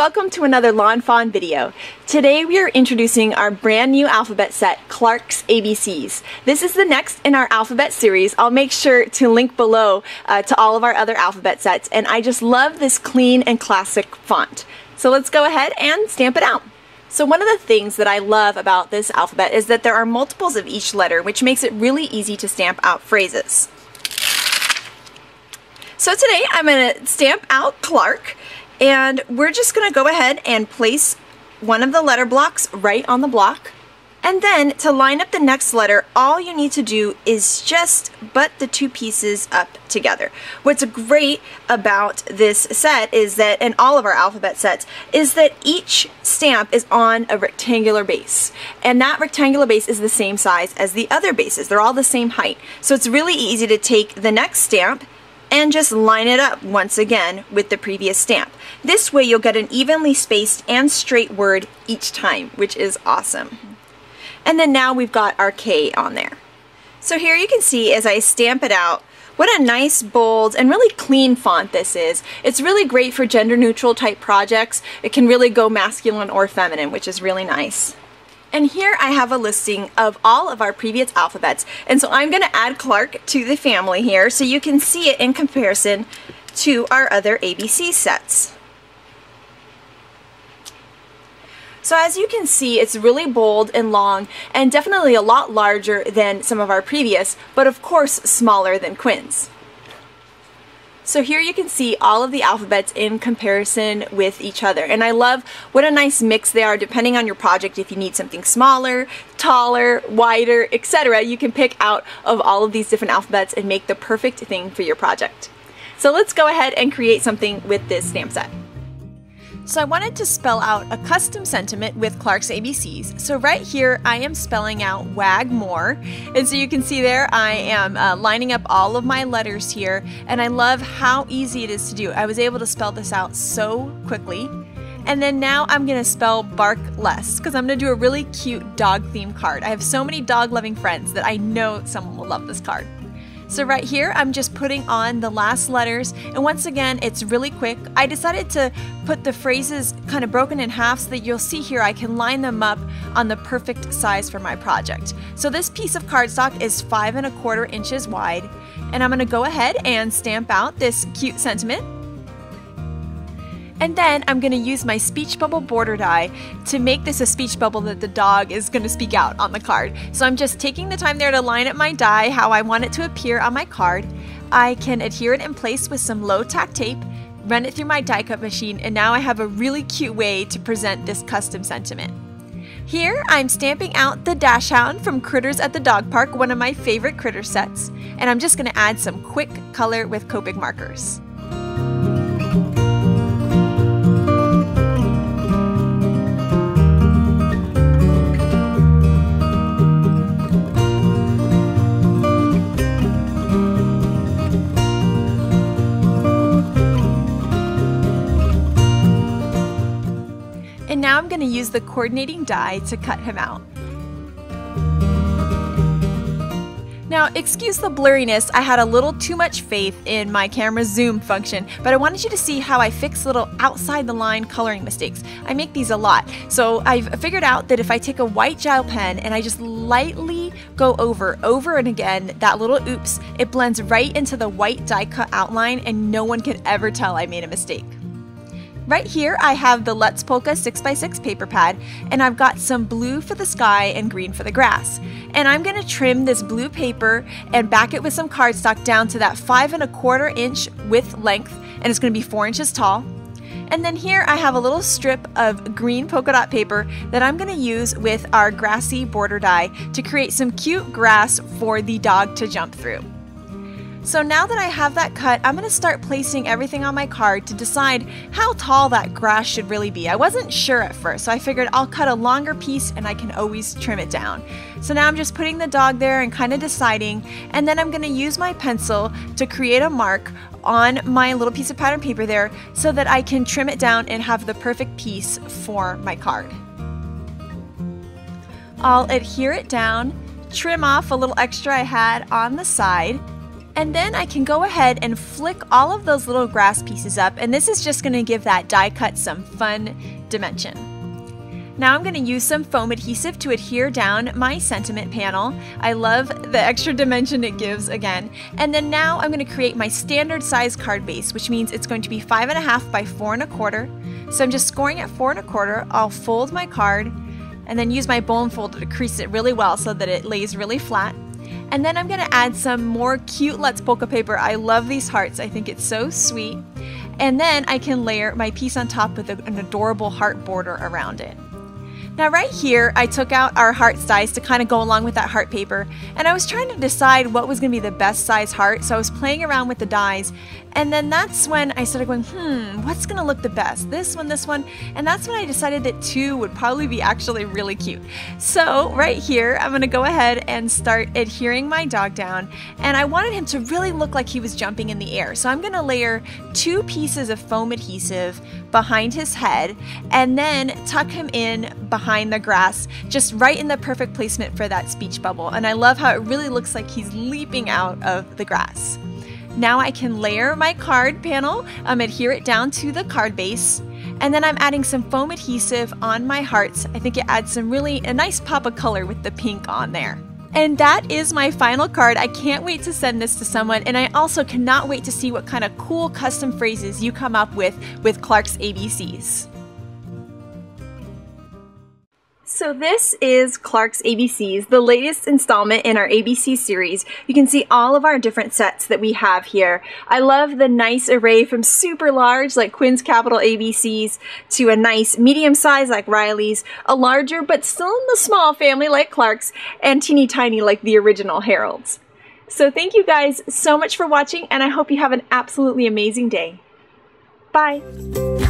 welcome to another Lawn Fawn video. Today we are introducing our brand new alphabet set, Clark's ABCs. This is the next in our alphabet series. I'll make sure to link below to all of our other alphabet sets, and I just love this clean and classic font. So let's go ahead and stamp it out. So one of the things that I love about this alphabet is that there are multiples of each letter, which makes it really easy to stamp out phrases. So today I'm going to stamp out Clark, and we're just going to go ahead and place one of the letter blocks right on the block. And then to line up the next letter, all you need to do is just butt the two pieces up together. What's great about this set is that, and all of our alphabet sets, is that each stamp is on a rectangular base. And that rectangular base is the same size as the other bases. They're all the same height. So it's really easy to take the next stamp and just line it up once again with the previous stamp. This way you'll get an evenly spaced and straight word each time, which is awesome. And then now we've got our K on there. So here you can see as I stamp it out, what a nice, bold, and really clean font this is. It's really great for gender neutral type projects. It can really go masculine or feminine, which is really nice. And here I have a listing of all of our previous alphabets. And so I'm going to add Clark to the family here so you can see it in comparison to our other ABC sets. So as you can see, it's really bold and long and definitely a lot larger than some of our previous, but of course smaller than Quinn's. So here you can see all of the alphabets in comparison with each other. And I love what a nice mix they are depending on your project. If you need something smaller, taller, wider, etc., you can pick out of all of these different alphabets and make the perfect thing for your project. So let's go ahead and create something with this stamp set. So I wanted to spell out a custom sentiment with Clark's ABCs. So right here I am spelling out wag more. And so you can see there I am lining up all of my letters here, and I love how easy it is to do. I was able to spell this out so quickly. And then now I'm going to spell bark less because I'm going to do a really cute dog themed card. I have so many dog loving friends that I know someone will love this card. So right here, I'm just putting on the last letters, and once again, it's really quick. I decided to put the phrases kind of broken in half so that you'll see here I can line them up on the perfect size for my project. So this piece of cardstock is 5 1/4 inches wide, and I'm going to go ahead and stamp out this cute sentiment. And then I'm going to use my speech bubble border die to make this a speech bubble that the dog is going to speak out on the card. So I'm just taking the time there to line up my die how I want it to appear on my card. I can adhere it in place with some low tack tape, run it through my die cut machine, and now I have a really cute way to present this custom sentiment. Here I'm stamping out the Dash Hound from Critters at the Dog Park, one of my favorite critter sets, and I'm just going to add some quick color with Copic markers. And now I'm going to use the coordinating die to cut him out. Now, excuse the blurriness, I had a little too much faith in my camera zoom function, but I wanted you to see how I fix little outside the line coloring mistakes. I make these a lot. So I've figured out that if I take a white gel pen and I just lightly go over and again that little oops, it blends right into the white die cut outline and no one can ever tell I made a mistake. Right here I have the Let's Polka 6x6 paper pad, and I've got some blue for the sky and green for the grass. And I'm going to trim this blue paper and back it with some cardstock down to that 5 1/4 inch width length, and it's going to be 4 inches tall. And then here I have a little strip of green polka dot paper that I'm going to use with our grassy border die to create some cute grass for the dog to jump through. So now that I have that cut, I'm going to start placing everything on my card to decide how tall that grass should really be. I wasn't sure at first, so I figured I'll cut a longer piece and I can always trim it down. So now I'm just putting the dog there and kind of deciding, and then I'm going to use my pencil to create a mark on my little piece of pattern paper there so that I can trim it down and have the perfect piece for my card. I'll adhere it down, trim off a little extra I had on the side, And then I can go ahead and flick all of those little grass pieces up, and this is just going to give that die cut some fun dimension. Now I'm going to use some foam adhesive to adhere down my sentiment panel. I love the extra dimension it gives again. And then now I'm going to create my standard size card base, which means it's going to be 5.5 by 4 1/4. So I'm just scoring at 4 1/4. I'll fold my card and then use my bone folder to crease it really well so that it lays really flat. And then I'm going to add some more cute Let's Polka paper. I love these hearts. I think it's so sweet. And then I can layer my piece on top with an adorable heart border around it. Now right here, I took out our hearts dies to kind of go along with that heart paper, and I was trying to decide what was going to be the best size heart, so I was playing around with the dies, and then that's when I started going, what's going to look the best? This one, and that's when I decided that 2 would probably be actually really cute. So right here, I'm going to go ahead and start adhering my dog down, and I wanted him to really look like he was jumping in the air, so I'm going to layer 2 pieces of foam adhesive behind his head, and then tuck him in behind the grass, just right in the perfect placement for that speech bubble. And I love how it really looks like he's leaping out of the grass. Now I can layer my card panel, adhere it down to the card base, and then I'm adding some foam adhesive on my hearts. I think it adds a nice pop of color with the pink on there. And that is my final card. I can't wait to send this to someone, and I also cannot wait to see what kind of cool custom phrases you come up with Clark's ABCs. So this is Clark's ABCs, the latest installment in our ABC series. You can see all of our different sets that we have here. I love the nice array from super large like Quinn's Capital ABCs to a nice medium size like Riley's, a larger but still in the small family like Clark's, and teeny tiny like the original Harold's. So thank you guys so much for watching, and I hope you have an absolutely amazing day. Bye!